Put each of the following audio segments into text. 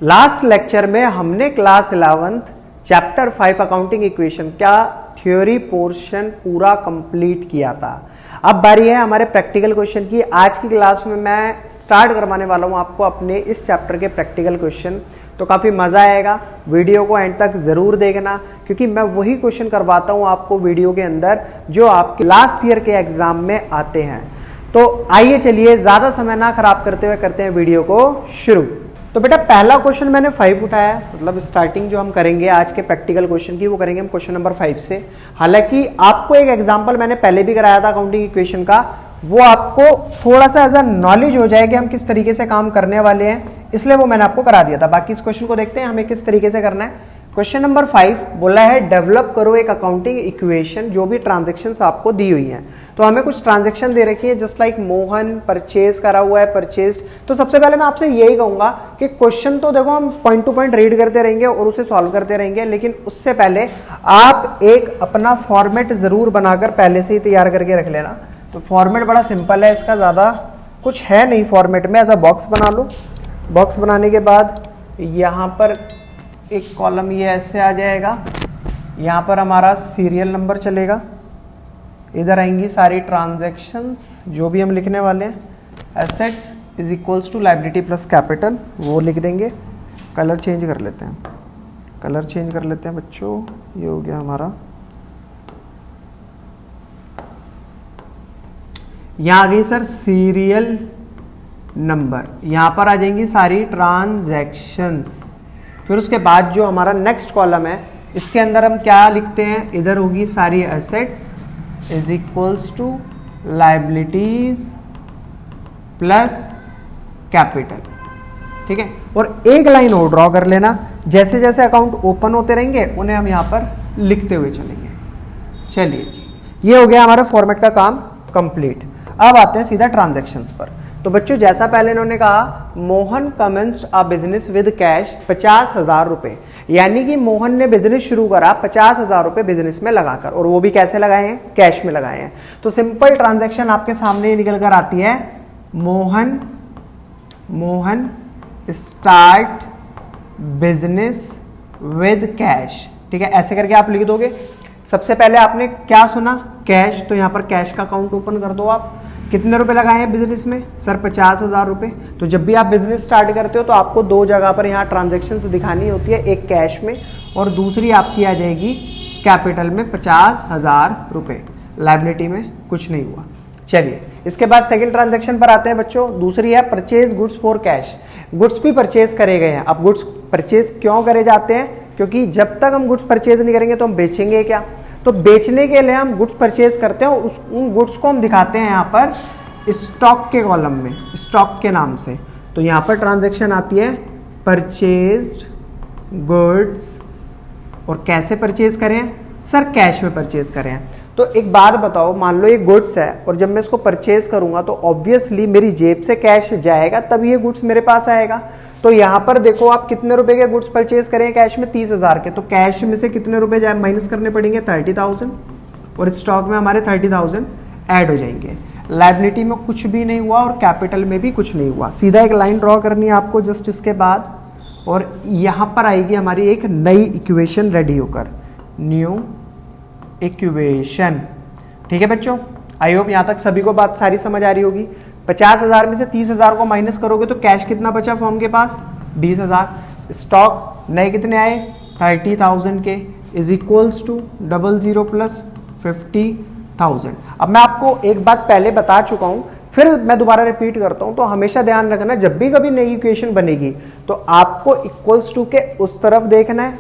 Last lecture में हमने class 11th chapter 5 accounting equation का थ्योरी पोर्शन पूरा कंप्लीट किया था। अब बारी है हमारे प्रैक्टिकल क्वेश्चन की। आज की क्लास में मैं स्टार्ट करवाने वाला हूं आपको अपने इस चैप्टर के प्रैक्टिकल क्वेश्चन। तो काफ़ी मज़ा आएगा, वीडियो को एंड तक ज़रूर देखना क्योंकि मैं वही क्वेश्चन करवाता हूं आपको वीडियो के अंदर जो आपके लास्ट ईयर के एग्जाम में आते हैं। तो आइए चलिए ज़्यादा समय ना खराब करते हुए करते हैं वीडियो को शुरू। तो बेटा पहला क्वेश्चन मैंने 5 उठाया, मतलब स्टार्टिंग जो हम करेंगे आज के प्रैक्टिकल क्वेश्चन की वो करेंगे हम क्वेश्चन नंबर 5 से। हालांकि आपको एक एग्जांपल मैंने पहले भी कराया था अकाउंटिंग इक्वेशन का, वो आपको थोड़ा सा एज अ नॉलेज हो जाएगी हम किस तरीके से काम करने वाले हैं, इसलिए वो मैंने आपको करा दिया था। बाकी इस क्वेश्चन को देखते हैं हमें किस तरीके से करना है। क्वेश्चन नंबर 5 बोला है डेवलप करो एक अकाउंटिंग इक्वेशन जो भी ट्रांजैक्शंस आपको दी हुई हैं। तो हमें कुछ ट्रांजैक्शन दे रखी है जस्ट लाइक मोहन परचेज करा हुआ है, परचेज। तो सबसे पहले मैं आपसे यही कहूंगा कि क्वेश्चन तो देखो हम पॉइंट टू पॉइंट रीड करते रहेंगे और उसे सॉल्व करते रहेंगे, लेकिन उससे पहले आप एक अपना फॉर्मेट जरूर बनाकर पहले से ही तैयार करके रख लेना। तो फॉर्मेट बड़ा सिंपल है, इसका ज़्यादा कुछ है नहीं। फॉर्मेट में ऐसा बॉक्स बना लो। बॉक्स बनाने के बाद यहाँ पर एक कॉलम ये ऐसे आ जाएगा, यहाँ पर हमारा सीरियल नंबर चलेगा, इधर आएंगी सारी ट्रांजैक्शंस जो भी हम लिखने वाले हैं। Assets is equals to liability plus capital वो लिख देंगे। कलर चेंज कर लेते हैं, कलर चेंज कर लेते हैं बच्चों। ये हो गया हमारा, यहाँ आ गई सर सीरियल नंबर, यहाँ पर आ जाएंगी सारी ट्रांजैक्शंस। फिर उसके बाद जो हमारा नेक्स्ट कॉलम है इसके अंदर हम क्या लिखते हैं, इधर होगी सारी assets is equals to liabilities plus capital. ठीक है, और एक लाइन और ड्रॉ कर लेना। जैसे जैसे अकाउंट ओपन होते रहेंगे उन्हें हम यहाँ पर लिखते हुए चलेंगे। चलिए जी, ये हो गया हमारा फॉर्मेट का काम कंप्लीट। अब आते हैं सीधा ट्रांजैक्शंस पर। तो बच्चों जैसा पहले इन्होंने कहा Mohan commenced a business with cash 50,000 रुपए, यानी कि मोहन ने बिजनेस शुरू करा 50,000 रुपए बिजनेस में लगाकर, और वो भी कैसे लगाए हैं, कैश में लगाए हैं। तो सिंपल ट्रांजैक्शन आपके सामने निकल कर आती है, Mohan start business with cash. ठीक है, ऐसे करके आप लिख दोगे। सबसे पहले आपने क्या सुना, कैश, तो यहाँ पर कैश का अकाउंट ओपन कर दो। आप कितने रुपए लगाए हैं बिजनेस में, सर 50,000 रुपए। तो जब भी आप बिजनेस स्टार्ट करते हो तो आपको दो जगह पर यहाँ ट्रांजैक्शंस दिखानी होती है, एक कैश में और दूसरी आपकी आ जाएगी कैपिटल में 50,000 रुपए। लायबिलिटी में कुछ नहीं हुआ। चलिए इसके बाद सेकंड ट्रांजैक्शन पर आते हैं बच्चों। दूसरी है purchase goods for cash. Goods भी परचेज करे गए हैं। अब गुड्स परचेज क्यों करे जाते हैं, क्योंकि जब तक हम गुड्स परचेज नहीं करेंगे तो हम बेचेंगे क्या। तो बेचने के लिए हम गुड्स परचेज करते हैं, उन गुड्स को हम दिखाते हैं यहाँ पर स्टॉक के कॉलम में, स्टॉक के नाम से। तो यहाँ पर ट्रांजैक्शन आती है परचेज्ड गुड्स, और कैसे परचेज करें, सर कैश में परचेज करें। तो एक बात बताओ, मान लो ये गुड्स है और जब मैं इसको परचेज करूंगा तो ऑब्वियसली मेरी जेब से कैश जाएगा तब ये गुड्स मेरे पास आएगा। तो यहाँ पर देखो आप कितने रुपए के गुड्स परचेज करें कैश में, 30,000 के। तो कैश में से कितने रुपए जाए माइनस करने पड़ेंगे, 30,000, और स्टॉक में हमारे 30,000 ऐड हो जाएंगे। लायबिलिटी में कुछ भी नहीं हुआ और कैपिटल में भी कुछ नहीं हुआ। सीधा एक लाइन ड्रॉ करनी है आपको जस्ट इसके बाद, और यहाँ पर आएगी हमारी एक नई इक्वेशन रेडी होकर, न्यू इक्वेशन। ठीक है बच्चों, आई होप यहाँ तक सभी को बात सारी समझ आ रही होगी। 50,000 में से 30,000 को माइनस करोगे तो कैश कितना बचा फॉर्म के पास, 20,000। स्टॉक नए कितने आए, 30,000 के, इज इक्वल्स टू 00 प्लस 50,000। अब मैं आपको एक बात पहले बता चुका हूं, फिर मैं दोबारा रिपीट करता हूं। तो हमेशा ध्यान रखना, जब भी कभी नई इक्वेशन बनेगी तो आपको इक्वल्स टू के उस तरफ देखना है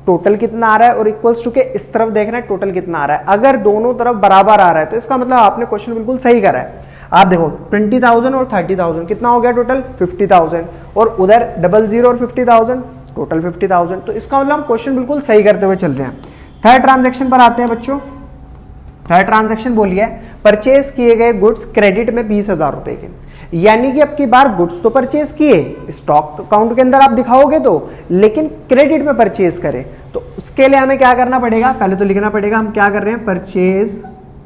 टोटल कितना आ रहा है, और इक्वल्स टू के इस तरफ देखना है टोटल कितना आ रहा है। अगर दोनों तरफ बराबर आ रहा है तो इसका मतलब आपने क्वेश्चन बिल्कुल सही करा है। आप देखो 20,000 और 30,000 कितना हो गया टोटल, 50,000, और उधर 00 और 50,000 टोटल 50,000। तो इसका मतलब हम क्वेश्चन बिल्कुल सही करते हुए चल रहे हैं। थर्ड ट्रांजैक्शन पर आते हैं बच्चों। थर्ड ट्रांजैक्शन बोलिए परचेज किए गए गुड्स क्रेडिट में 20,000 रुपए के, यानी कि अब की बार गुड्स तो परचेज किए, स्टॉक अकाउंट के अंदर आप दिखाओगे तो, लेकिन क्रेडिट में परचेज करें। तो उसके लिए हमें क्या करना पड़ेगा, पहले तो लिखना पड़ेगा हम क्या कर रहे हैं, परचेज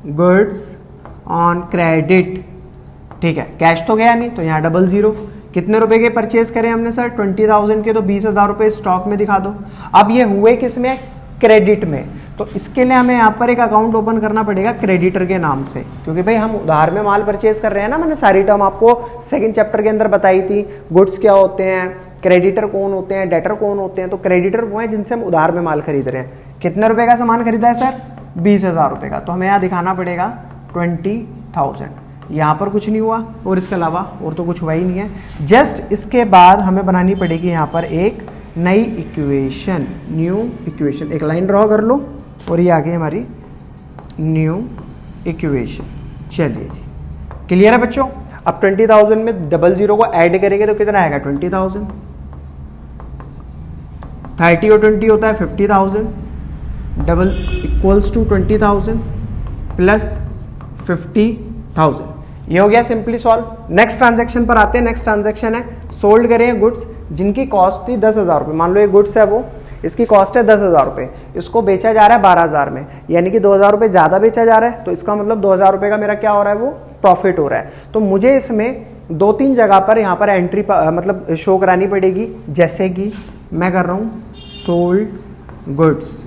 गुड्स ऑन क्रेडिट। ठीक है, कैश तो गया नहीं तो यहाँ 00, कितने रुपए के परचेज करें हमने सर? 20,000 के, तो 20,000 रुपए स्टॉक में दिखा दो। अब ये हुए किस में? क्रेडिट में। तो इसके लिए हमें यहाँ पर एक अकाउंट ओपन करना पड़ेगा क्रेडिटर के नाम से, क्योंकि भाई हम उधार में माल परचेज कर रहे हैं ना। मैंने सारी टर्म आपको सेकंड चैप्टर के अंदर बताई थी, गुड्स क्या होते हैं, क्रेडिटर कौन होते हैं, डेटर कौन होते हैं। तो क्रेडिटर वो है जिनसे हम उधार में माल खरीद रहे हैं। कितने रुपए का सामान खरीदा है सर? 20,000 रुपए का। तो हमें यहाँ दिखाना पड़ेगा 20,000। यहाँ पर कुछ नहीं हुआ और इसके अलावा और तो कुछ हुआ ही नहीं है। जस्ट इसके बाद हमें बनानी पड़ेगी यहाँ पर एक नई इक्वेशन, न्यू इक्वेशन। एक लाइन ड्रॉ कर लो और ये आ गई हमारी न्यू इक्वेशन। चलिए जी, क्लियर है बच्चों? अब 20,000 में 00 को ऐड करेंगे तो कितना आएगा? 20,000। 30 और 20 होता है 50,000, डबल इक्वल्स टू 20,000 प्लस 50,000। ये हो गया सिंपली सॉल्व। नेक्स्ट ट्रांजैक्शन पर आते हैं। नेक्स्ट ट्रांजैक्शन है सोल्ड करें गुड्स जिनकी कॉस्ट थी 10,000 रुपये। मान लो ये गुड्स है, वो इसकी कॉस्ट है 10,000 रुपये, इसको बेचा जा रहा है 12,000 में, यानी कि 2,000 रुपये ज़्यादा बेचा जा रहा है। तो इसका मतलब 2,000 रुपये का मेरा क्या हो रहा है? वो प्रॉफिट हो रहा है। तो मुझे इसमें 2-3 जगह पर यहाँ पर एंट्री मतलब शो करानी पड़ेगी। जैसे कि मैं कर रहा हूँ सोल्ड गुड्स,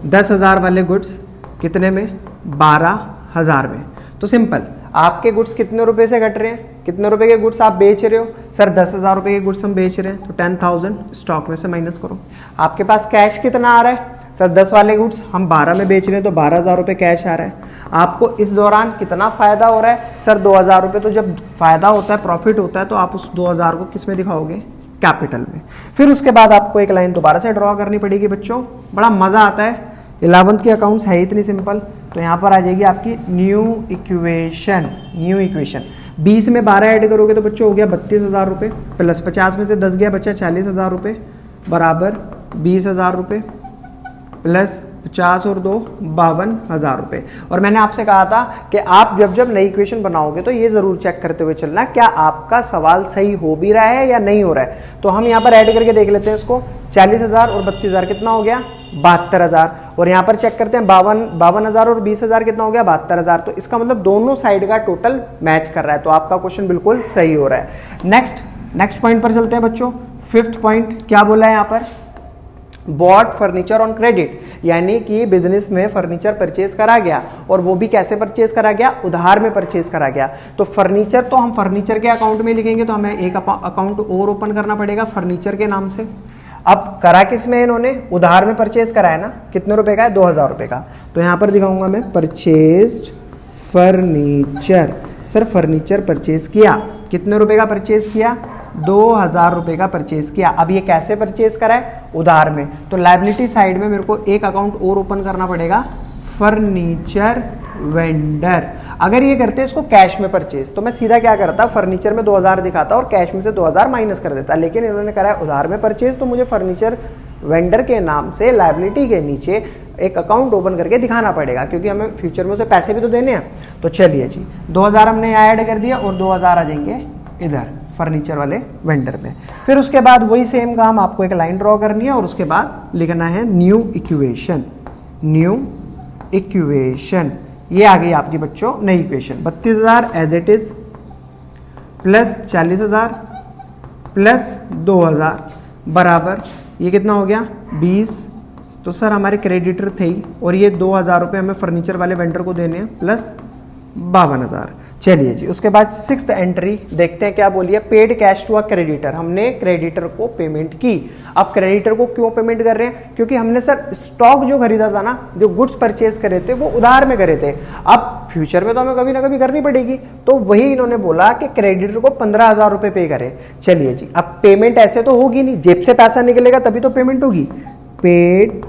10,000 वाले गुड्स कितने में? 12,000 में। तो सिंपल, आपके गुड्स कितने रुपए से घट रहे हैं? कितने रुपए के गुड्स आप बेच रहे हो? सर 10,000 रुपए के गुड्स हम बेच रहे हैं, तो 10,000 स्टॉक में से माइनस करो। आपके पास कैश कितना आ रहा है? सर 10 वाले गुड्स हम 12 में बेच रहे हैं, तो 12,000 रुपये कैश आ रहा है। आपको इस दौरान कितना फायदा हो रहा है? सर 2,000 रुपये। तो जब फायदा होता है, प्रॉफिट होता है, तो आप उस 2,000 को किस में दिखाओगे? कैपिटल में। फिर उसके बाद आपको एक लाइन दोबारा से ड्रॉ करनी पड़ेगी बच्चों। बड़ा मजा आता है, 11th के अकाउंट्स है इतनी सिंपल। तो यहाँ पर आ जाएगी आपकी न्यू इक्वेशन। न्यू इक्वेशन 20 में 12 ऐड करोगे तो बच्चों हो गया 32,000 रुपये, प्लस 50 में से 10 गया, बच्चा 40,000 रुपये, बराबर 20,000 रुपये, प्लस 50 और 2 52,000 रुपये। और मैंने आपसे कहा था कि आप जब जब नई इक्वेशन बनाओगे तो ये जरूर चेक करते हुए चलना क्या आपका सवाल सही हो भी रहा है या नहीं हो रहा है। तो हम यहाँ पर ऐड करके देख लेते हैं इसको। 40,000 और 32,000 कितना हो गया? 72,000। और यहाँ पर चेक करते हैं 52,000 और 20,000 कितना हो गया? 72,000। तो इसका मतलब दोनों साइड का टोटल मैच कर रहा है। तो आपका क्वेश्चन बिल्कुल सही हो रहा है। नेक्स्ट पॉइंट पर चलते हैं बच्चों। 5th पॉइंट क्या बोला है यहाँ पर? बॉट फर्नीचर ऑन क्रेडिट, यानी कि बिजनेस में फर्नीचर परचेज करा गया, और वो भी कैसे परचेज करा गया? उधार में परचेज करा गया। तो फर्नीचर तो हम फर्नीचर के अकाउंट में लिखेंगे, तो हमें एक अकाउंट और ओपन करना पड़ेगा फर्नीचर के नाम से। अब करा किस में? इन्होंने उधार में परचेज करा है ना। कितने रुपए का है? 2,000 रुपए का। तो यहां पर दिखाऊंगा मैं purchased furniture. Sir furniture purchase किया, कितने रुपए का परचेज किया? 2,000 रुपए का परचेज किया। अब ये कैसे परचेज करा है? उधार में। तो लायबिलिटी साइड में मेरे को एक अकाउंट और ओपन करना पड़ेगा, फर्नीचर वेंडर। अगर ये करते इसको कैश में परचेज, तो मैं सीधा क्या करता? फर्नीचर में 2,000 दिखाता और कैश में से 2,000 माइनस कर देता। लेकिन इन्होंने करा है उधार में परचेज, तो मुझे फर्नीचर वेंडर के नाम से लायबिलिटी के नीचे एक अकाउंट ओपन करके दिखाना पड़ेगा, क्योंकि हमें फ्यूचर में उसे पैसे भी तो देने हैं। तो चलिए जी, 2,000 हमने यहाँ ऐड कर दिया और 2,000 आ जाएंगे इधर फर्नीचर वाले वेंडर में। फिर उसके बाद वही सेम काम, आपको एक लाइन ड्रॉ करनी है और उसके बाद लिखना है न्यू इक्वेशन। न्यू इक्वेशन ये आ गई आपकी बच्चों नई equation. 32,000 as it is, plus 40,000 plus 2,000 बराबर ये कितना हो गया? 20। तो सर हमारे क्रेडिटर थे ही, और ये 2,000 रुपये हमें फर्नीचर वाले वेंडर को देने हैं, प्लस 52,000। चलिए जी, उसके बाद 6th एंट्री देखते हैं क्या बोलिए। Paid cash to a creditor, हमने क्रेडिटर को पेमेंट की। अब क्रेडिटर को क्यों पेमेंट कर रहे हैं? क्योंकि हमने सर स्टॉक जो खरीदा था ना, जो गुड्स परचेज करे थे, वो उधार में करे थे। अब फ्यूचर में तो हमें कभी ना कभी करनी पड़ेगी, तो वही इन्होंने बोला कि क्रेडिटर को 15,000 रुपये पे करें। चलिए जी, अब पेमेंट ऐसे तो होगी नहीं, जेब से पैसा निकलेगा तभी तो पेमेंट होगी। पेड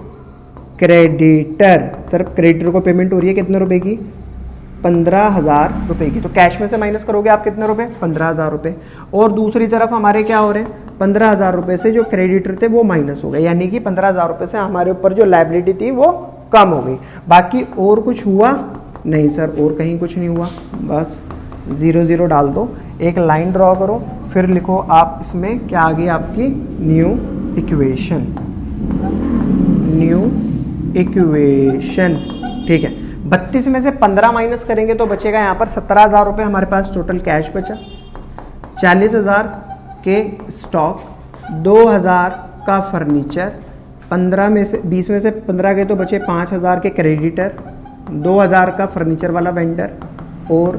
क्रेडिटर, सर क्रेडिटर को पेमेंट हो रही है कितने रुपए की? 15,000 रुपए की। तो कैश में से माइनस करोगे आप कितने रुपए? 15,000 रुपए। और दूसरी तरफ हमारे क्या हो रहे हैं? 15,000 रुपए से जो क्रेडिटर थे वो माइनस हो गए, यानी कि 15,000 रुपए से हमारे ऊपर जो लायबिलिटी थी वो कम हो गई। बाकी और कुछ हुआ नहीं सर, और कहीं कुछ नहीं हुआ, बस 0 डाल दो, एक लाइन ड्रॉ करो, फिर लिखो आप इसमें क्या आ गई आपकी न्यू इक्वेशन। न्यू इक्वेशन, ठीक है। 32 में से 15 माइनस करेंगे तो बचेगा यहाँ पर 17,000 रुपये हमारे पास टोटल कैश बचा। 40,000 के स्टॉक, 2,000 का फर्नीचर, 15 में से 20 में से 15 गए तो बचे 5,000 के क्रेडिटर, 2,000 का फर्नीचर वाला वेंडर और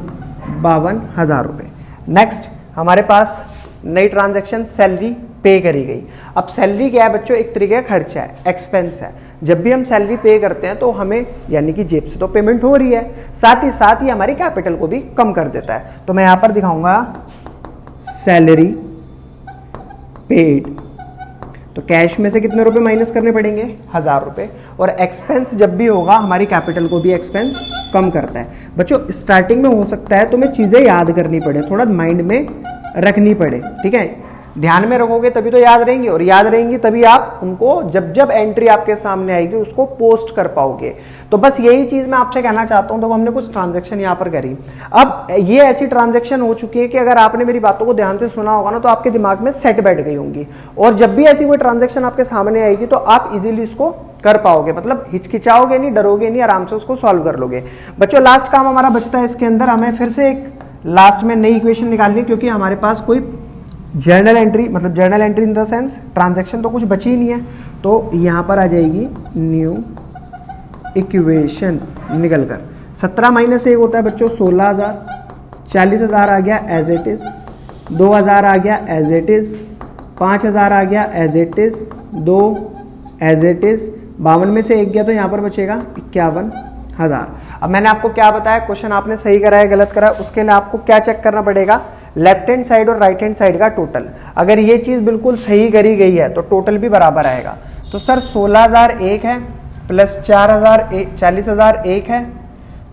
52,000 रुपये। नेक्स्ट हमारे पास नई ट्रांजैक्शन सैलरी पे करी गई। अब सैलरी क्या है बच्चों, एक तरीके का खर्चा है, एक्सपेंस है। जब भी हम सैलरी पे करते हैं तो हमें यानी कि जेब से तो पेमेंट हो रही है, साथ ही हमारी कैपिटल को भी कम कर देता है। तो मैं यहां पर दिखाऊंगा सैलरी पेड, तो कैश में से कितने रुपए माइनस करने पड़ेंगे, 1,000 रुपए। और एक्सपेंस जब भी होगा हमारी कैपिटल को भी एक्सपेंस कम करता है। बच्चों स्टार्टिंग में हो सकता है तुम्हें चीजें याद करनी पड़े, थोड़ा माइंड में रखनी पड़े, ठीक है। ध्यान में रखोगे तभी तो याद रहेंगी, और याद रहेंगी तभी आप उनको जब जब एंट्री आपके सामने आएगी उसको पोस्ट कर पाओगे। तो बस यही चीज मैं आपसे कहना चाहता हूं। तो हमने कुछ ट्रांजैक्शन यहां पर करी। अब ये ऐसी ट्रांजैक्शन हो चुकी है कि अगर आपने मेरी बातों को ध्यान से सुना होगा ना तो आपके दिमाग में सेट बैठ गई होंगी, और जब भी ऐसी कोई ट्रांजैक्शन आपके सामने आएगी तो आप इजीली इसको कर पाओगे, मतलब हिचकिचाओगे नहीं, डरोगे नहीं, आराम से उसको सॉल्व कर लोगे। बच्चों लास्ट काम हमारा बचता है इसके अंदर, हमें फिर से एक लास्ट में नई इक्वेशन निकालनी है, क्योंकि हमारे पास कोई जर्नल एंट्री, मतलब journal entry in the sense transaction तो कुछ बची ही नहीं है। तो यहाँ पर आ जाएगी न्यू इक्वेशन निकल कर 17 माइनस 1 होता है बच्चों 16,000, 40,000 आ गया एज इट इज, 2,000 आ गया एज इट इज, 5,000 आ गया as it is, 2 as it is, 52 में से 1 गया तो यहाँ पर बचेगा 51,000। अब मैंने आपको क्या बताया, क्वेश्चन आपने सही करा है गलत करा है, उसके लिए आपको क्या चेक करना पड़ेगा, लेफ्ट हैंड साइड और राइट हैंड साइड का टोटल। अगर ये चीज बिल्कुल सही करी गई है तो टोटल भी बराबर आएगा। तो सर 16,001 है प्लस 40,000 एक है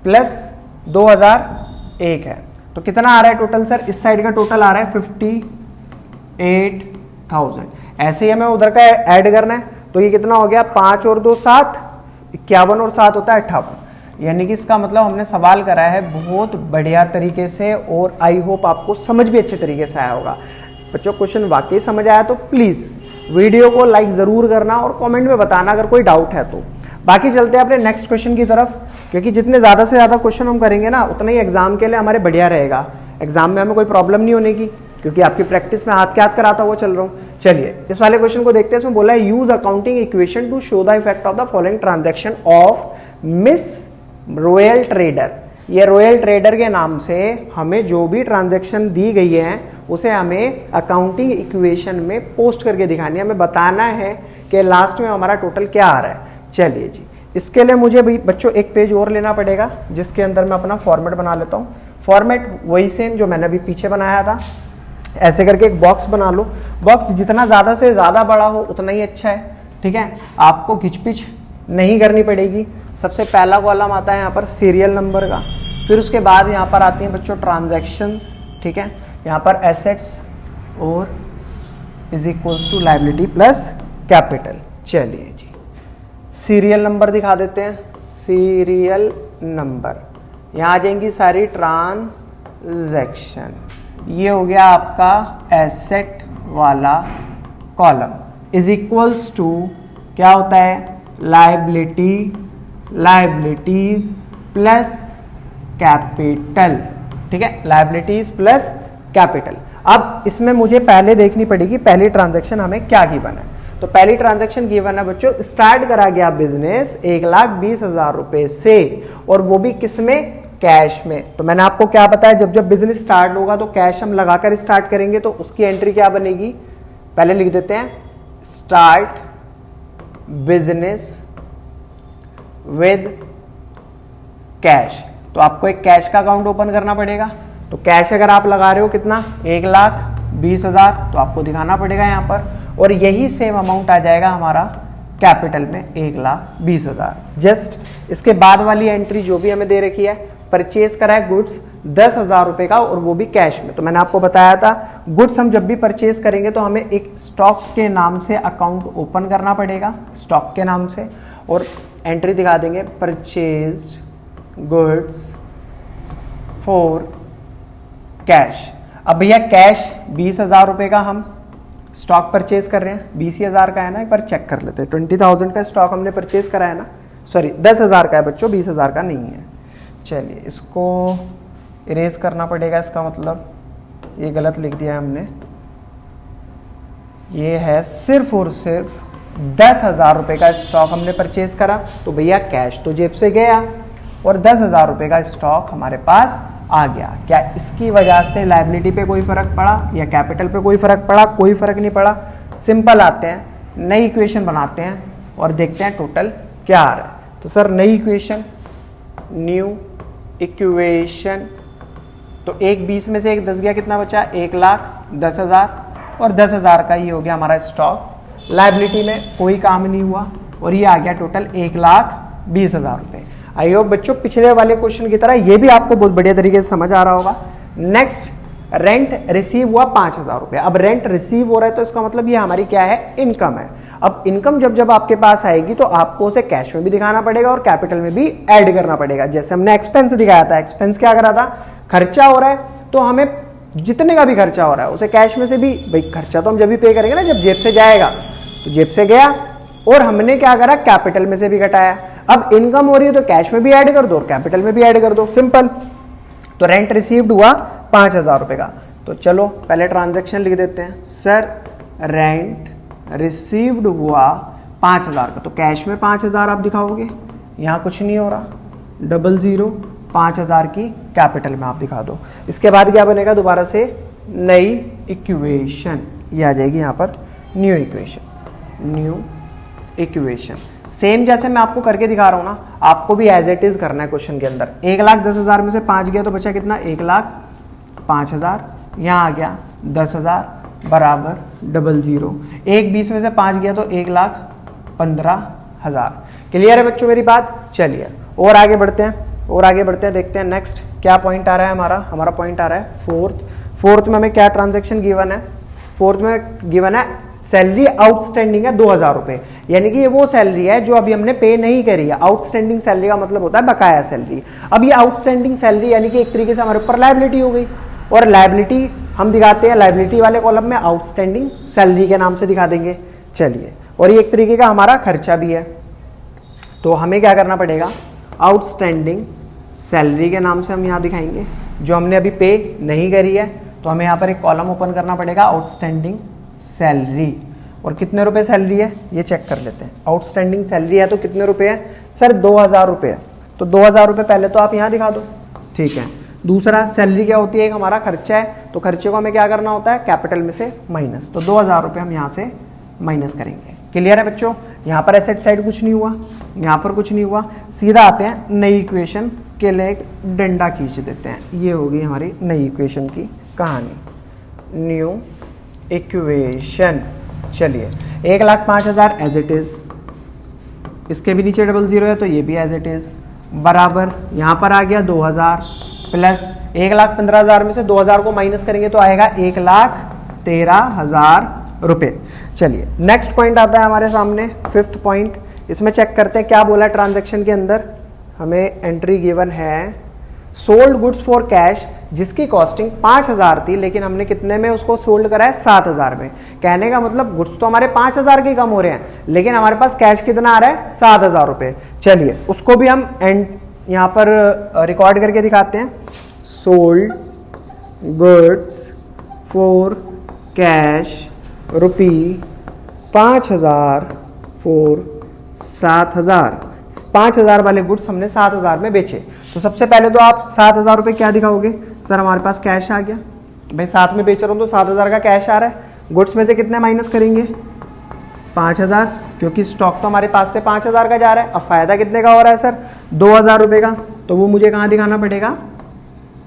प्लस 2,001 है, तो कितना आ रहा है टोटल सर, इस साइड का टोटल आ रहा है 58,000। ऐसे ही हमें उधर का ऐड करना है, तो ये कितना हो गया, 5 और 2 7, 51 और 7 होता है 58। यानी कि इसका मतलब हमने सवाल करा है बहुत बढ़िया तरीके से, और आई होप आपको समझ भी अच्छे तरीके से आया होगा। बच्चों क्वेश्चन वाकई समझ आया तो प्लीज वीडियो को लाइक जरूर करना और कमेंट में बताना अगर कोई डाउट है तो। बाकी चलते हैं अपने नेक्स्ट क्वेश्चन की तरफ, क्योंकि जितने ज्यादा से ज्यादा क्वेश्चन हम करेंगे ना उतना ही एग्जाम के लिए हमारे बढ़िया रहेगा। एग्जाम में हमें कोई प्रॉब्लम नहीं होने की, क्योंकि आपकी प्रैक्टिस में हाथ के हाथ कराता हुआ चल रहा हूँ। चलिए इस वाले क्वेश्चन को देखते हैं। इसमें बोला है use accounting equation two show the effect of the following transaction of miss royal trader. ये रॉयल ट्रेडर के नाम से हमें जो भी ट्रांजैक्शन दी गई है उसे हमें अकाउंटिंग इक्वेशन में पोस्ट करके दिखानी है, हमें बताना है कि लास्ट में हमारा टोटल क्या आ रहा है। चलिए जी, इसके लिए मुझे भी बच्चों एक पेज और लेना पड़ेगा जिसके अंदर मैं अपना फॉर्मेट बना लेता हूँ। फॉर्मेट वही सेम जो मैंने अभी पीछे बनाया था। ऐसे करके एक बॉक्स बना लो, बॉक्स जितना ज़्यादा से ज़्यादा बड़ा हो उतना ही अच्छा है, ठीक है। आपको खिचपिच नहीं करनी पड़ेगी। सबसे पहला कॉलम आता है यहाँ पर सीरियल नंबर का, फिर उसके बाद यहाँ पर आती हैं बच्चों ट्रांजैक्शंस, ठीक है। यहाँ पर एसेट्स और is equals to liability plus capital. चलिए जी, सीरियल नंबर दिखा देते हैं। सीरियल नंबर, यहाँ आ जाएंगी सारी ट्रांजैक्शन। ये हो गया आपका एसेट वाला कॉलम, इज इक्वल्स टू क्या होता है, लायबिलिटीज प्लस कैपिटल, ठीक है। Liabilities plus capital. अब इसमें मुझे पहले देखनी पड़ेगी पहली ट्रांजैक्शन हमें क्या गिवन है। तो पहली ट्रांजैक्शन गिवन है बच्चों, स्टार्ट करा गया बिजनेस 1,20,000 रुपए से, और वो भी किसमें, कैश में। तो मैंने आपको क्या बताया, जब जब बिजनेस स्टार्ट होगा तो कैश हम लगाकर स्टार्ट करेंगे, तो उसकी एंट्री क्या बनेगी, पहले लिख देते हैं स्टार्ट बिजनेस विद कैश। तो आपको एक कैश का अकाउंट ओपन करना पड़ेगा। तो कैश अगर आप लगा रहे हो कितना, 1,20,000, तो आपको दिखाना पड़ेगा यहाँ पर, और यही सेम अमाउंट आ जाएगा हमारा कैपिटल में 1,20,000। जस्ट इसके बाद वाली एंट्री जो भी हमें दे रखी है, परचेज करा है गुड्स 10,000 रुपए का, और वो भी कैश में। तो मैंने आपको बताया था गुड्स हम जब भी परचेज करेंगे तो हमें एक स्टॉक के नाम से अकाउंट ओपन करना पड़ेगा, स्टॉक के नाम से, और एंट्री दिखा देंगे परचेज गुड्स फॉर कैश। अब भैया कैश 20,000 रुपए का हम स्टॉक परचेज कर रहे हैं, 20,000 का है ना, एक बार चेक कर लेते हैं। 20,000 का स्टॉक हमने परचेज करा है ना, सॉरी 10,000 का है बच्चों, 20,000 का नहीं है। चलिए इसको इरेज करना पड़ेगा, इसका मतलब ये गलत लिख दिया है हमने, ये है सिर्फ और सिर्फ 10,000 रुपये का स्टॉक हमने परचेज करा, तो भैया कैश तो जेब से गया और 10,000 रुपये का स्टॉक हमारे पास आ गया। क्या इसकी वजह से लायबिलिटी पे कोई फर्क पड़ा या कैपिटल पे कोई फर्क पड़ा? कोई फर्क नहीं पड़ा। सिंपल आते हैं, नई इक्वेशन बनाते हैं और देखते हैं टोटल क्या आ रहा है। तो सर नई इक्वेशन, न्यू इक्वेशन, तो 1,20 में से 1 10 गया, कितना बचा? 1,10,000 और 10,000 का ये हो गया हमारा स्टॉक। लायबिलिटी में कोई काम नहीं हुआ और ये आ गया टोटल 1,20,000 रुपये। आई होप बच्चों पिछले वाले क्वेश्चन की तरह ये भी आपको बहुत बढ़िया तरीके से समझ आ रहा होगा। नेक्स्ट, रेंट रिसीव हुआ 5,000 रुपये। अब रेंट रिसीव हो रहा है तो इसका मतलब ये हमारी क्या है? इनकम है। अब इनकम जब आपके पास आएगी तो आपको उसे कैश में भी दिखाना पड़ेगा और कैपिटल में भी ऐड करना पड़ेगा। जैसे हमने एक्सपेंस दिखाया था, एक्सपेंस क्या करा था? खर्चा हो रहा है तो हमें जितने का भी खर्चा हो रहा है उसे कैश में से भी, भाई खर्चा तो हम जब भी पे करेंगे ना जब जेब से जाएगा, तो जेब से गया और हमने क्या करा? कैपिटल में से भी घटाया। अब इनकम हो रही है तो कैश में भी ऐड कर दो और कैपिटल में भी ऐड कर दो, सिंपल। तो रेंट रिसीव्ड हुआ 5,000 रुपये का। तो चलो पहले ट्रांजैक्शन लिख देते हैं। सर रेंट रिसीव्ड हुआ 5,000 का, तो कैश में 5,000 आप दिखाओगे, यहाँ कुछ नहीं हो रहा, 00 5,000 की कैपिटल में आप दिखा दो। इसके बाद क्या बनेगा? दोबारा से नई इक्वेशन, ये आ जाएगी यहाँ पर new equation, new equation. Same जैसे मैं आपको करके दिखा रहा हूँ ना, आपको भी एज इट इज करना है क्वेश्चन के अंदर। 1,10,000 में से 5 गया तो बचा कितना? 1,05,000। यहाँ आ गया 10,000 बराबर 00। 1,20 में से 5 गया तो 1,15,000। क्लियर है बच्चों मेरी बात? चलिए और आगे बढ़ते हैं, और आगे बढ़ते हैं, देखते हैं नेक्स्ट क्या पॉइंट आ रहा है हमारा पॉइंट आ रहा है फोर्थ में हमें क्या ट्रांजैक्शन गिवन है? फोर्थ में गिवन है सैलरी आउटस्टैंडिंग है 2,000 रुपये, यानी कि ये वो सैलरी है जो अभी हमने पे नहीं करी है। आउटस्टैंडिंग सैलरी का मतलब होता है बकाया सैलरी। अब ये आउटस्टैंडिंग सैलरी यानी कि एक तरीके से हमारे ऊपर लायबिलिटी हो गई, और लायबिलिटी हम दिखाते हैं लायबिलिटी वाले कॉलम में आउटस्टैंडिंग सैलरी के नाम से दिखा देंगे। चलिए, और ये एक तरीके का हमारा खर्चा भी है, तो हमें क्या करना पड़ेगा? आउटस्टैंडिंग सैलरी के नाम से हम यहाँ दिखाएंगे, जो हमने अभी पे नहीं करी है, तो हमें यहाँ पर एक कॉलम ओपन करना पड़ेगा आउटस्टैंडिंग सैलरी। और कितने रुपए सैलरी है ये चेक कर लेते हैं। आउटस्टैंडिंग सैलरी है तो कितने रुपए है? सर 2,000 रुपये है, तो 2,000 रुपये पहले तो आप यहाँ दिखा दो, ठीक है। दूसरा, सैलरी क्या होती है? एक हमारा खर्चा है, तो खर्चे को हमें क्या करना होता है? कैपिटल में से माइनस, तो 2,000 रुपये हम यहाँ से माइनस करेंगे। क्लियर है बच्चों? यहाँ पर एसेट साइड कुछ नहीं हुआ, यहाँ पर कुछ नहीं हुआ। सीधा आते हैं नई इक्वेशन के लिए, एक डंडा खींच देते हैं। ये होगी हमारी नई इक्वेशन की कहानी, न्यू इक्वेशन। चलिए, 1,05,000 एज इट इज, इसके भी नीचे 00 है तो ये भी एज इट इज, बराबर यहाँ पर आ गया 2,000 प्लस 1,15,000 में से 2,000 को माइनस करेंगे तो आएगा 1,13,000 रुपये। चलिए नेक्स्ट पॉइंट आता है हमारे सामने, फिफ्थ पॉइंट। इसमें चेक करते हैं क्या बोला है ट्रांजैक्शन के अंदर। हमें एंट्री गिवन है सोल्ड गुड्स फॉर कैश, जिसकी कॉस्टिंग 5,000 थी, लेकिन हमने कितने में उसको सोल्ड करा है? 7,000 में। कहने का मतलब गुड्स तो हमारे 5,000 के कम हो रहे हैं, लेकिन हमारे पास कैश कितना आ रहा है? 7,000 रुपये। चलिए उसको भी हम यहाँ पर रिकॉर्ड करके दिखाते हैं। Sold goods for cash rupee 5,000 for 7,000। 5,000 वाले गुड्स हमने 7,000 में बेचे। तो सबसे पहले तो आप 7,000 रुपये क्या दिखाओगे? सर हमारे पास कैश आ गया, भाई 7 में बेच रहा हूँ तो 7,000 का कैश आ रहा है। गुड्स में से कितने माइनस करेंगे? 5,000, क्योंकि स्टॉक तो हमारे पास से 5,000 का जा रहा है। अब फायदा कितने का हो रहा है सर? 2,000 रुपये का, तो वो मुझे कहाँ दिखाना पड़ेगा?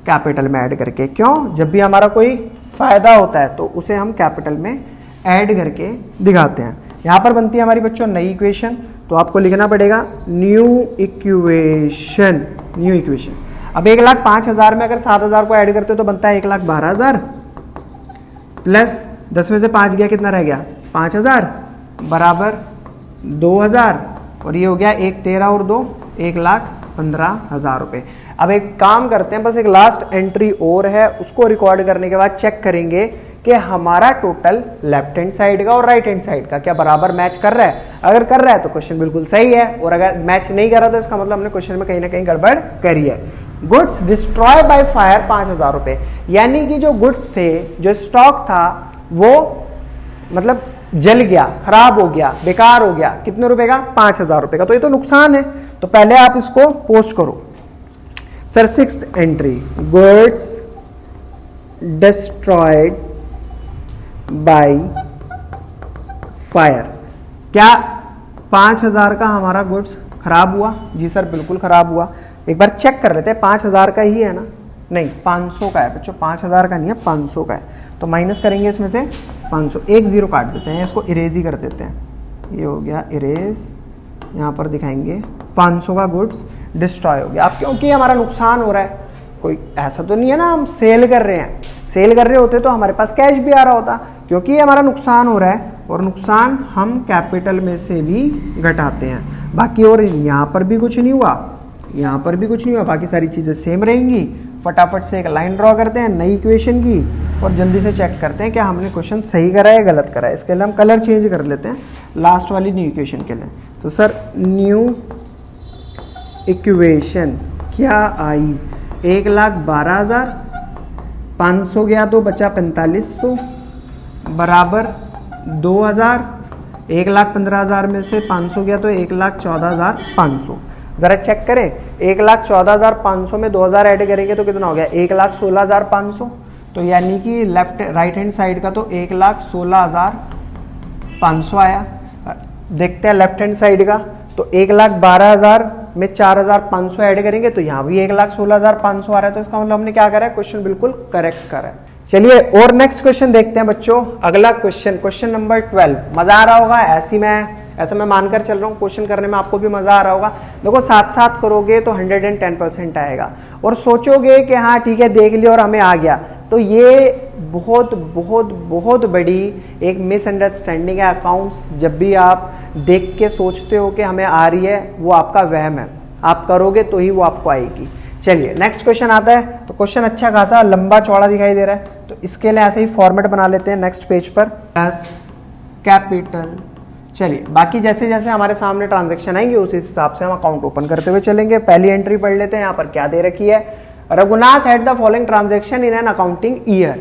कैपिटल में ऐड करके। क्यों? जब भी हमारा कोई फायदा होता है तो उसे हम कैपिटल में ऐड करके दिखाते हैं। यहाँ पर बनती है हमारी बच्चों नई इक्वेशन, तो आपको लिखना पड़ेगा न्यू इक्वेशन, न्यू इक्वेशन। अब 1,05,000 में अगर 7,000 को ऐड करते हो तो बनता है 1,12,000 प्लस 10 में से 5 गया, कितना रह गया? 5,000 बराबर 2,000, और ये हो गया 1,13 और 2 1,15,000 रुपये। अब एक काम करते हैं, बस एक लास्ट एंट्री और है, उसको रिकॉर्ड करने के बाद चेक करेंगे कि हमारा टोटल लेफ्ट हैंड साइड का और राइट हैंड साइड का क्या बराबर मैच कर रहा है। अगर कर रहा है तो क्वेश्चन बिल्कुल सही है, और अगर मैच नहीं कर रहा तो इसका मतलब हमने क्वेश्चन में कहीं ना कहीं गड़बड़ करी है। गुड्स डिस्ट्रॉय बाय फायर 5,000 रुपए, यानी कि जो गुड्स थे, जो स्टॉक था, वो मतलब जल गया, खराब हो गया, बेकार हो गया, कितने रुपए का? 5,000 रुपए का। तो ये तो नुकसान है, तो पहले आप इसको पोस्ट करो। Sir 6th entry, goods destroyed by fire. क्या 5,000 का हमारा गुड्स खराब हुआ? जी सर बिल्कुल खराब हुआ। एक बार चेक कर लेते हैं, 5,000 का ही है ना? नहीं, 500 का है बच्चों, 5,000 का नहीं है, 500 का है। तो माइनस करेंगे इसमें से 500, एक जीरो काट देते हैं, इसको इरेज ही कर देते हैं। ये हो गया इरेज, यहाँ पर दिखाएंगे 500 का गुड्स डिस्ट्रॉय हो गया। अब क्योंकि हमारा नुकसान हो रहा है, कोई ऐसा तो नहीं है ना हम सेल कर रहे हैं, सेल कर रहे होते तो हमारे पास कैश भी आ रहा होता। क्योंकि हमारा नुकसान हो रहा है, और नुकसान हम कैपिटल में से भी घटाते हैं। बाकी और यहाँ पर भी कुछ नहीं हुआ, यहाँ पर भी कुछ नहीं हुआ, बाकी सारी चीज़ें सेम रहेंगी। फटाफट से एक लाइन ड्रॉ करते हैं नई इक्वेशन की, और जल्दी से चेक करते हैं क्या हमने क्वेश्चन सही करा है गलत करा है। इसके लिए हम कलर चेंज कर लेते हैं लास्ट वाली न्यू इक्वेशन के लिए। तो सर न्यू इक्वेशन क्या आई? 1,12,000, 500 गया तो बचा 4500 बराबर 2,000। 1,15,000 में से 500 गया तो 1,14,500। जरा चेक करें, 1,14,500 में 2,000 ऐड करेंगे तो कितना हो गया? 1,16,500। तो यानी कि लेफ्ट राइट हैंड साइड का तो 1,16,500 आया। देखते हैं लेफ्ट हैंड साइड का, तो 1,12,000 में 4,500 ऐड करेंगे तो यहाँ भी 1,16,500 आ रहा है। तो इसका मतलब हमने क्या करा है? क्वेश्चन बिल्कुल करेक्ट करा है। चलिए और नेक्स्ट क्वेश्चन देखते हैं बच्चों। अगला क्वेश्चन, क्वेश्चन नंबर 12। मजा आ रहा होगा, ऐसा मैं मानकर चल रहा हूँ, क्वेश्चन करने में आपको भी मजा आ रहा होगा। देखो साथ साथ करोगे तो 110% आएगा, और सोचोगे कि हाँ ठीक है देख लिया और हमें आ गया, तो ये बहुत बहुत बहुत बड़ी एक मिसअंडरस्टैंडिंग है। अकाउंट्स जब भी आप देख के सोचते हो कि हमें आ रही है, वो आपका वहम है। आप करोगे तो ही वो आपको आएगी। चलिए नेक्स्ट क्वेश्चन आता है। तो क्वेश्चन अच्छा खासा लंबा चौड़ा दिखाई दे रहा है, तो इसके लिए ऐसे ही फॉर्मेट बना लेते हैं नेक्स्ट पेज पर, प्लस कैपिटल। चलिए बाकी जैसे जैसे हमारे सामने ट्रांजैक्शन आएंगे उस हिसाब से हम अकाउंट ओपन करते हुए चलेंगे। पहली एंट्री पढ़ लेते हैं, यहाँ पर क्या दे रखी है? Raghunath had the following transaction in an accounting year.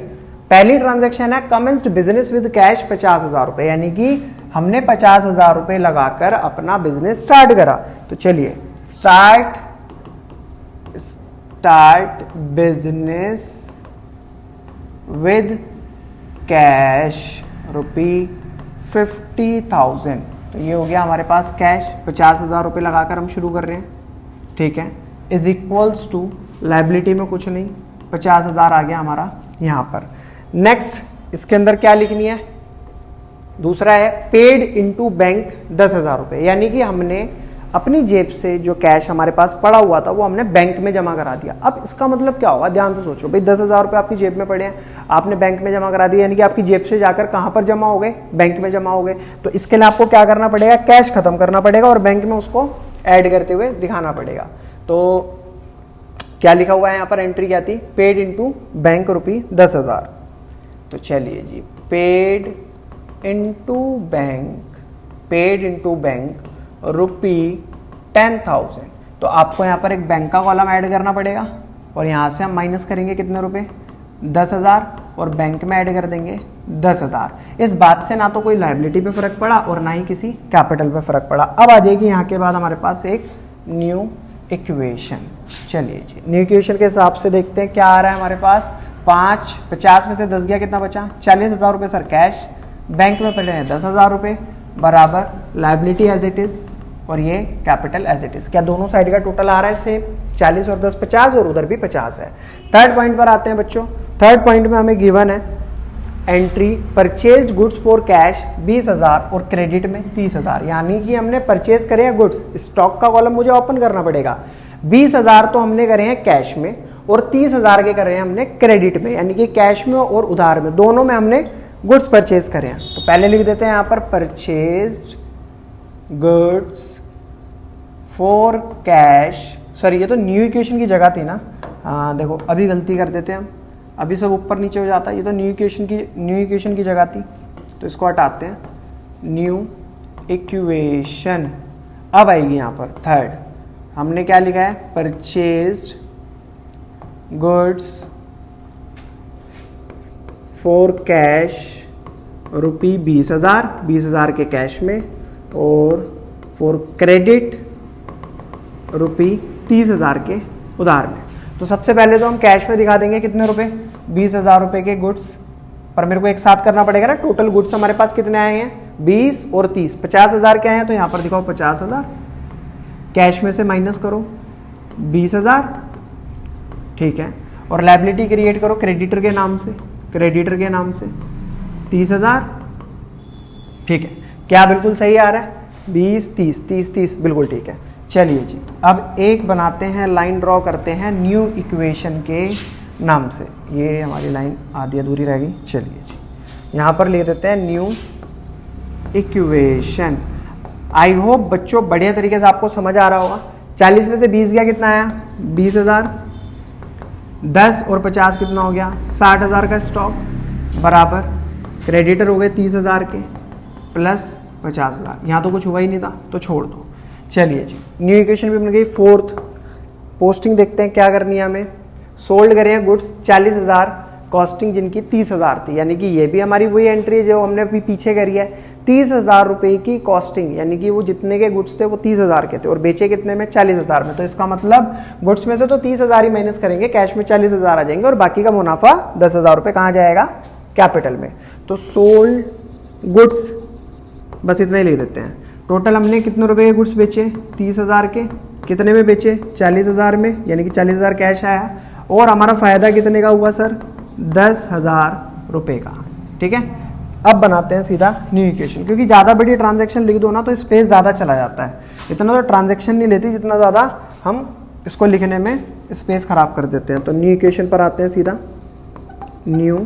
पहली ट्रांजैक्शन है कमेंस्ड बिजनेस विद कैश 50,000 रुपए, यानी कि हमने 50,000 रुपए लगाकर अपना बिजनेस स्टार्ट करा। तो चलिए स्टार्ट बिजनेस विद कैश ₹50,000। तो ये हो गया हमारे पास कैश, 50,000 रुपये लगाकर हम शुरू कर रहे हैं, ठीक है। इज इक्वल्स टू लाइबिलिटी में कुछ नहीं, 50,000 आ गया हमारा यहाँ पर। नेक्स्ट इसके अंदर क्या लिखनी है? दूसरा है पेड इनटू बैंक 10,000 रुपये, यानी कि हमने अपनी जेब से जो कैश हमारे पास पड़ा हुआ था वो हमने बैंक में जमा करा दिया। अब इसका मतलब क्या होगा? ध्यान से सोचो भाई, 10,000 रुपये आपकी जेब में पड़े हैं, आपने बैंक में जमा करा दिया, यानी कि आपकी जेब से जाकर कहाँ पर जमा हो गए? बैंक में जमा हो गए। तो इसके लिए आपको क्या करना पड़ेगा? कैश खत्म करना पड़ेगा और बैंक में उसको ऐड करते हुए दिखाना पड़ेगा। तो क्या लिखा हुआ है यहाँ पर? एंट्री क्या थी? Paid into bank ₹10,000। तो चलिए जी, पेड इंटू बैंक ₹10,000। तो आपको यहाँ पर एक बैंक का कॉलम ऐड करना पड़ेगा, और यहाँ से हम माइनस करेंगे कितने रुपए? 10,000, और बैंक में ऐड कर देंगे 10,000। इस बात से ना तो कोई लायबिलिटी पे फर्क पड़ा और ना ही किसी कैपिटल पे फर्क पड़ा। अब आ जाएगी यहाँ के बाद हमारे पास एक न्यू इक्वेशन। चलिए जी, न्यू इक्वेशन के हिसाब से देखते हैं क्या आ रहा है हमारे पास। 50 में से 10 गया, कितना बचा? 40,000 रुपये सर कैश, बैंक में पड़े हैं 10,000 रुपये, बराबर लायबिलिटी एज इट इज और ये कैपिटल एज इट इज। क्या दोनों साइड का टोटल आ रहा है सेम? 40 और 10 50, और उधर भी 50 है। थर्ड पॉइंट पर आते हैं बच्चों। थर्ड पॉइंट में हमें गिवन है entry purchased goods for cash 20,000 और क्रेडिट में 30,000, यानी कि हमने परचेज करे हैं गुड्स। स्टॉक का कॉलम मुझे ओपन करना पड़ेगा। 20,000 तो हमने करे हैं कैश में, और 30,000 के करे हैं हमने क्रेडिट में, यानी कि कैश में और उधार में, दोनों में हमने गुड्स परचेज करे हैं। तो पहले लिख देते हैं यहाँ पर purchased goods for cash. Sir ये तो न्यू इक्वेशन की जगह थी ना, हाँ देखो अभी गलती कर देते हैं हम, अभी सब ऊपर नीचे हो जाता है। ये तो न्यू इक्वेशन की जगह थी, तो इसको हटाते हैं। न्यू इक्वेशन अब आएगी यहाँ पर थर्ड। हमने क्या लिखा है? परचेज्ड गुड्स फॉर कैश रुपी 20,000 के कैश में, और फॉर क्रेडिट रुपी 30,000 के उधार में। तो सबसे पहले तो हम कैश में दिखा देंगे कितने रुपए, 20,000 रुपए के गुड्स, पर मेरे को एक साथ करना पड़ेगा ना। टोटल गुड्स हमारे पास कितने आए हैं, 20 और 30, 50,000 के आए हैं, तो यहाँ पर दिखाओ 50,000, कैश में से माइनस करो 20,000, ठीक है, और लायबिलिटी क्रिएट करो क्रेडिटर के नाम से, 30,000, ठीक है। क्या बिल्कुल सही आ रहा है, 20 30 बिल्कुल ठीक है। चलिए जी, अब एक बनाते हैं, लाइन ड्रॉ करते हैं न्यू इक्वेशन के नाम से। ये हमारी लाइन आधी अधूरी रह गई, चलिए जी यहाँ पर लिख देते हैं न्यू इक्वेशन। आई होप बच्चों बढ़िया तरीके से आपको समझ आ रहा होगा। 40 में से 20 गया, कितना आया, 20,000, 10 और 50 कितना हो गया, 60,000 का स्टॉक, बराबर क्रेडिटर हो गए 30,000 के प्लस 50,000। यहाँ तो कुछ हुआ ही नहीं था तो छोड़ दो। चलिए जी, न्यू इक्वेशन भी बन गई। फोर्थ पोस्टिंग देखते हैं क्या करनी है हमें। सोल्ड करें हैं गुड्स 40,000, कॉस्टिंग जिनकी 30,000 थी, यानी कि ये भी हमारी वही एंट्री है जो हमने अभी पीछे करी है। 30,000 रुपये की कॉस्टिंग, यानी कि वो जितने के गुड्स थे वो 30,000 के थे, और बेचे कितने में, 40,000 में। तो इसका मतलब गुड्स में से तो 30,000 ही माइनस करेंगे, कैश में 40,000 आ जाएंगे, और बाकी का मुनाफा 10,000 रुपये कहाँ जाएगा, कैपिटल में। तो सोल्ड गुड्स बस इतना ही लिख देते हैं। टोटल हमने कितने रुपए के गुड्स बेचे, 30,000 के, कितने में बेचे, 40,000 में, यानी कि 40,000 कैश आया, और हमारा फायदा कितने का हुआ सर, 10,000 रुपये का, ठीक है। अब बनाते हैं सीधा न्यू इक्वेशन, क्योंकि ज़्यादा बड़ी ट्रांजैक्शन लिख दो ना तो स्पेस ज़्यादा चला जाता है। इतना तो ट्रांजैक्शन नहीं लेती जितना ज़्यादा हम इसको लिखने में स्पेस खराब कर देते हैं। तो न्यू इक्वेशन पर आते हैं सीधा, न्यू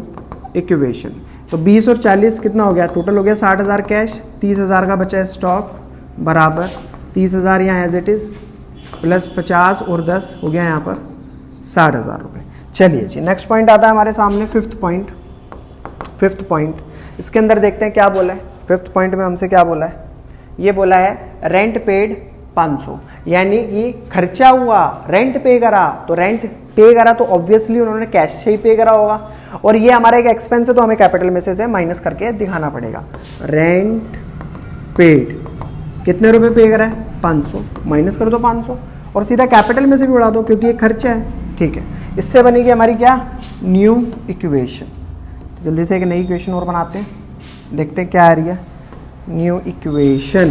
इक्वेशन। तो 20 और 40 कितना हो गया, टोटल हो गया 60,000 कैश, 30,000 का बचा है स्टॉक, बराबर 30,000 यहाँ एज इट इज़, प्लस 50 और 10 हो गया यहाँ पर 60,000 रुपये। चलिए जी, नेक्स्ट पॉइंट आता है हमारे सामने, फिफ्थ पॉइंट। इसके अंदर देखते हैं क्या बोला है। फिफ्थ पॉइंट में हमसे क्या बोला है, ये बोला है रेंट पेड 500, यानी कि खर्चा हुआ, रेंट पे करा, तो रेंट पे करा तो ऑब्वियसली उन्होंने कैश से ही पे करा होगा, और ये हमारा एक एक्सपेंस है तो हमें कैपिटल में से माइनस करके दिखाना पड़ेगा। रेंट पेड कितने रुपए पे करा है, 500, माइनस कर दो 500, और सीधा कैपिटल में से भी उड़ा दो क्योंकि ये खर्चा है, ठीक है। इससे बनेगी हमारी क्या, न्यू इक्वेशन। जल्दी से एक नई इक्वेशन और बनाते हैं, देखते हैं क्या आ रही है न्यू इक्वेशन।